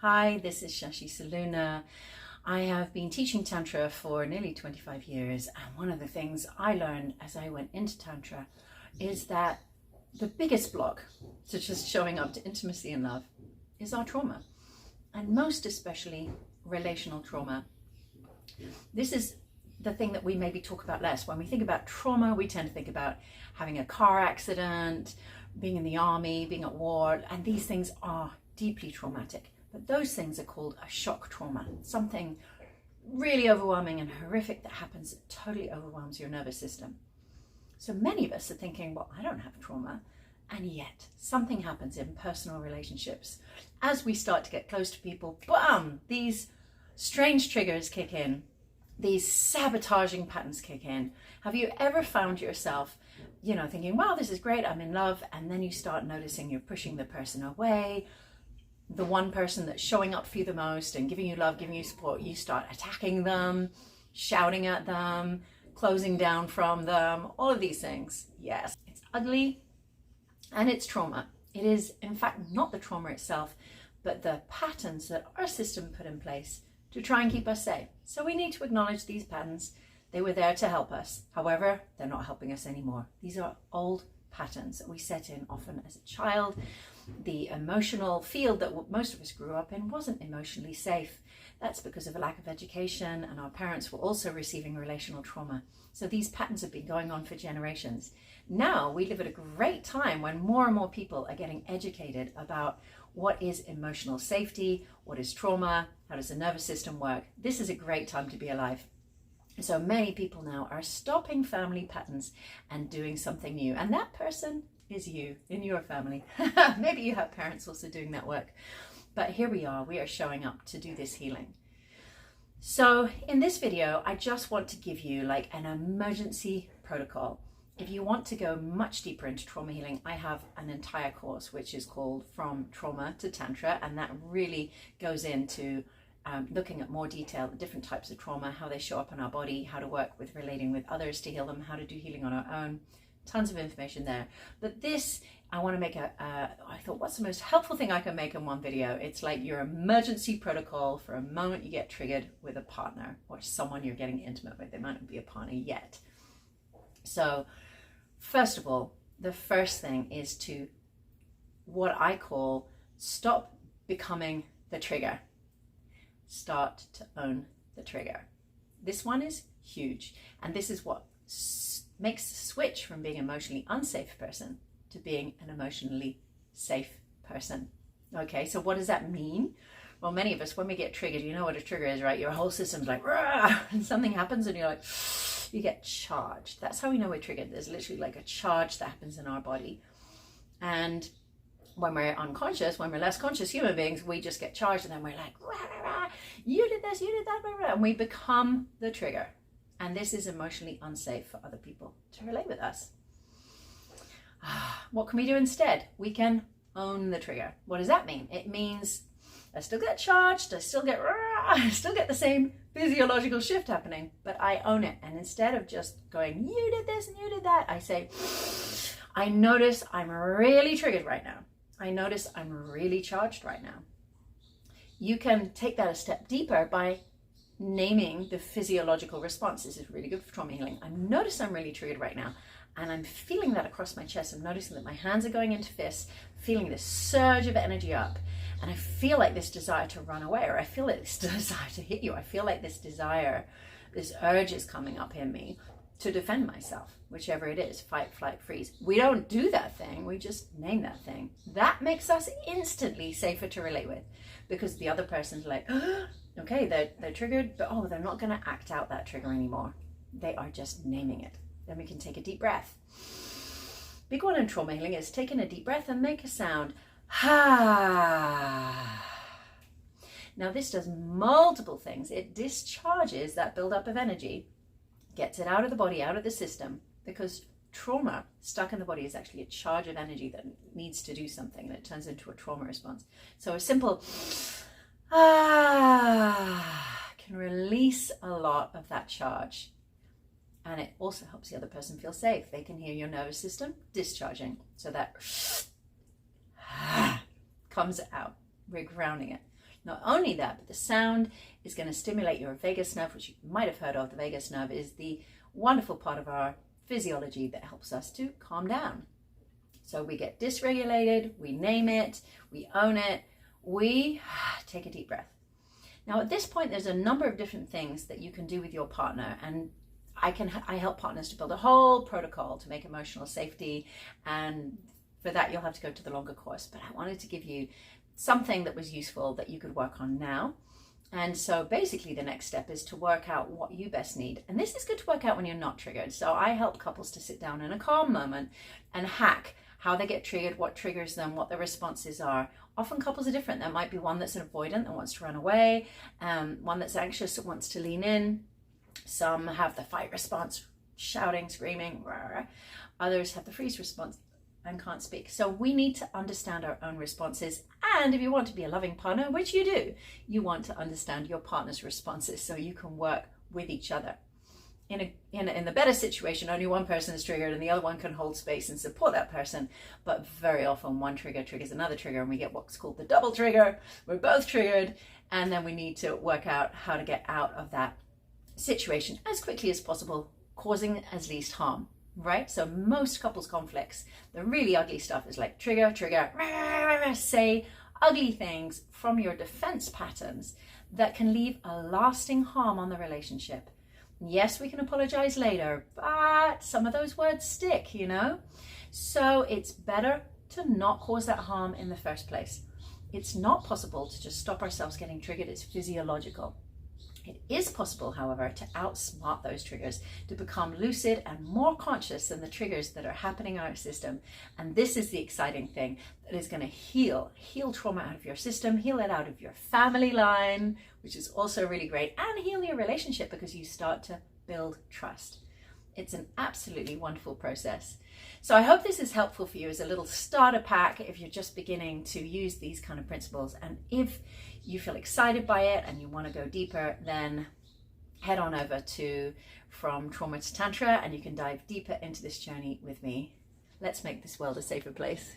Hi, this is Shashi Saluna. I have been teaching Tantra for nearly 25 years, and one of the things I learned as I went into Tantra is that the biggest block to just showing up to intimacy and love is our trauma, and most especially relational trauma. This is the thing that we maybe talk about less. When we think about trauma, we tend to think about having a car accident, being in the army, being at war, and these things are deeply traumatic. But those things are called a shock trauma, something really overwhelming and horrific that happens that totally overwhelms your nervous system. So many of us are thinking, well, I don't have trauma. And yet something happens in personal relationships. As we start to get close to people, bam, these strange triggers kick in. These sabotaging patterns kick in. Have you ever found yourself, thinking, wow, this is great, I'm in love. And then you start noticing you're pushing the person away. The one person that's showing up for you the most and giving you love, giving you support, you start attacking them, shouting at them, closing down from them, all of these things. Yes, it's ugly and it's trauma. It is, in fact, not the trauma itself, but the patterns that our system put in place to try and keep us safe. So we need to acknowledge these patterns. They were there to help us. However, they're not helping us anymore. These are old patterns that we set in often as a child. The emotional field that most of us grew up in wasn't emotionally safe. That's because of a lack of education, and our parents were also receiving relational trauma. So these patterns have been going on for generations. Now we live at a great time when more and more people are getting educated about what is emotional safety, what is trauma, how does the nervous system work. This is a great time to be alive. So many people now are stopping family patterns and doing something new. And that person is you in your family. Maybe you have parents also doing that work. But here we are showing up to do this healing. So in this video, I just want to give you like an emergency protocol. If you want to go much deeper into trauma healing, I have an entire course which is called From Trauma to Tantra, and that really goes into looking at more detail, the different types of trauma, how they show up in our body, how to work with relating with others to heal them, how to do healing on our own. Tons of information there. But this, I want to make I thought, what's the most helpful thing I can make in one video? It's like your emergency protocol for a moment you get triggered with a partner or someone you're getting intimate with. They might not be a partner yet. So first of all, the first thing is to, what I call, stop becoming the trigger. Start to own the trigger. This one is huge. And this is what makes the switch from being an emotionally unsafe person to being an emotionally safe person. Okay, so what does that mean? Well, many of us, when we get triggered, you know what a trigger is, right? Your whole system's like, rah, and something happens and you're like, you get charged. That's how we know we're triggered. There's literally like a charge that happens in our body. And when we're unconscious, when we're less conscious human beings, we just get charged and then we're like, rah, rah, rah, you did this, you did that, rah, rah, and we become the trigger. And this is emotionally unsafe for other people to relate with us. What can we do instead? We can own the trigger. What does that mean? It means I still get charged, I still get the same physiological shift happening, but I own it. And instead of just going, you did this and you did that, I say, I notice I'm really triggered right now. I notice I'm really charged right now. You can take that a step deeper by naming the physiological response. This is really good for trauma healing. I notice I'm really triggered right now, and I'm feeling that across my chest. I'm noticing that my hands are going into fists, feeling this surge of energy up, and I feel like this desire to run away, or I feel like this desire to hit you. I feel like this desire, this urge is coming up in me to defend myself, whichever it is, fight, flight, freeze. We don't do that thing, we just name that thing. That makes us instantly safer to relate with, because the other person's like, okay, they're triggered, but they're not going to act out that trigger anymore. They are just naming it. Then we can take a deep breath. Big one in trauma healing is taking a deep breath and make a sound. Ha. Now this does multiple things. It discharges that buildup of energy, gets it out of the body, out of the system, because trauma stuck in the body is actually a charge of energy that needs to do something, that turns into a trauma response. So a simple can release a lot of that charge. And it also helps the other person feel safe. They can hear your nervous system discharging. So that comes out. We're grounding it. Not only that, but the sound is going to stimulate your vagus nerve, which you might have heard of. The vagus nerve is the wonderful part of our physiology that helps us to calm down. So we get dysregulated, we name it, we own it, we take a deep breath. Now at this point, there's a number of different things that you can do with your partner, and I help partners to build a whole protocol to make emotional safety, and for that you'll have to go to the longer course, but I wanted to give you something that was useful that you could work on now. And so basically the next step is to work out what you best need. And this is good to work out when you're not triggered. So I help couples to sit down in a calm moment and hack how they get triggered, what triggers them, what their responses are. Often couples are different. There might be one that's an avoidant that wants to run away, one that's anxious that wants to lean in. Some have the fight response, shouting, screaming. Rah. Others have the freeze response and can't speak. So we need to understand our own responses. And if you want to be a loving partner, which you do, you want to understand your partner's responses so you can work with each other. In the better situation, only one person is triggered and the other one can hold space and support that person. But very often one trigger triggers another trigger and we get what's called the double trigger. We're both triggered, and then we need to work out how to get out of that situation as quickly as possible, causing as least harm. Right? So most couples conflicts, the really ugly stuff is like trigger, say ugly things from your defense patterns that can leave a lasting harm on the relationship. Yes, we can apologize later, but some of those words stick, you know? So it's better to not cause that harm in the first place. It's not possible to just stop ourselves getting triggered. It's physiological. It is possible, however, to outsmart those triggers, to become lucid and more conscious than the triggers that are happening in our system. And this is the exciting thing that is going to heal trauma out of your system, heal it out of your family line, which is also really great, and heal your relationship because you start to build trust. It's an absolutely wonderful process. So I hope this is helpful for you as a little starter pack if you're just beginning to use these kind of principles. And if you feel excited by it and you want to go deeper, then head on over to From Trauma to Tantra and you can dive deeper into this journey with me. Let's make this world a safer place.